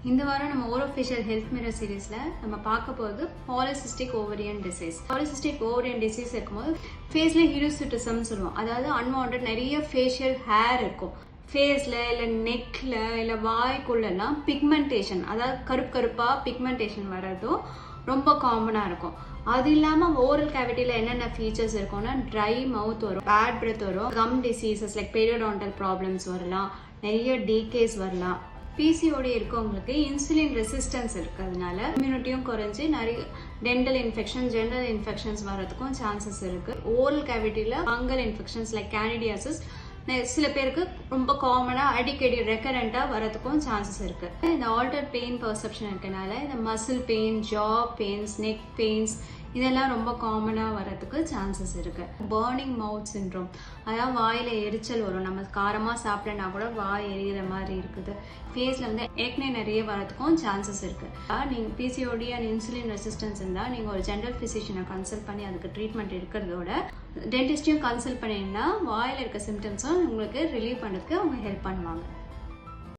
இந்த வாரம் நம்ம ஓரோஃபேஷியல் ஹெல்த் மிரர் சீரீஸ்ல நம்ம பார்க்க போகிறது polycystic ovarian disease. Polycystic ovarian disease இருக்கும்போது ஃபேஸ்ல ஹிருசுட்டிசம் சொல்லுவோம். அதாவது அன்வான்ட் நிறைய ஃபேஷியல் ஹேர் இருக்கும். ஃபேஸில் இல்லை நெக்கில் இல்லை வாய்க்குள்ளெல்லாம் பிக்மெண்டேஷன், அதாவது கருப்பாக பிக்மெண்டேஷன் வர்றதும் ரொம்ப காமனாக இருக்கும். அது இல்லாமல் ஓரல் கேவிட்டியில் என்னென்ன ஃபீச்சர்ஸ் இருக்கும்னா ட்ரை மவுத் வரும், பேட் பிரெத் வரும், கம் டிசீசஸ் லைக் பெரியோடான்டல் ப்ராப்ளம்ஸ் வரலாம், நிறைய டீகேஸ் வரலாம். பிசிஓடி இருக்கவங்களுக்கு இன்சுலின் ரெசிஸ்டன்ஸ் இருக்கிறதுனால இம்யூனிட்டியும் குறைஞ்சி நிறைய டென்டல் இன்ஃபெக்ஷன், ஜெனரல் இன்ஃபெக்ஷன்ஸ் வர்றதுக்கும் சான்சஸ் இருக்கு. ஓரல் கேவிட்டியில் ஃபங்கல் இன்ஃபெக்ஷன்ஸ் லைக் கேண்டிடியாசிஸ் சில பேருக்கு ரொம்ப காமனா அடிக்கடி ரெக்கரண்டா வரதுக்கும் சான்சஸ் இருக்கு. இந்த ஆல்டர் பெயின் பர்செப்ஷன் இருக்கனால இந்த மசில் பெயின், ஜா பெயின்ஸ், நெக் பெயின்ஸ் இதெல்லாம் ரொம்ப காமனா வரதுக்கு சான்சஸ் இருக்கு. பர்னிங் மவுத் சிண்ட்ரோம், அதாவது வாயில எரிச்சல் வரும். நம்ம காரமா சாப்பிட்டனா கூட வாய் எரியிற மாதிரி இருக்குது. ஃபேஸ்ல வந்து ஏக்னே நிறைய வரதுக்கும் சான்சஸ் இருக்கு. நீங்க பிசிஓடி அண்ட் இன்சுலின் ரெசிஸ்டன்ஸ் இருந்தா நீங்க ஒரு ஜெனரல் பிசிஷியனை கன்சல்ட் பண்ணி அதுக்கு ட்ரீட்மெண்ட் இருக்கிறதோட டென்டிஸ்டையும் கன்சல்ட் பண்ணீங்கன்னா வாயில இருக்க சிம்டம்ஸும் உங்களுக்கு ரிலீவ் பண்ணுறதுக்கு அவங்க ஹெல்ப் பண்ணுவாங்க.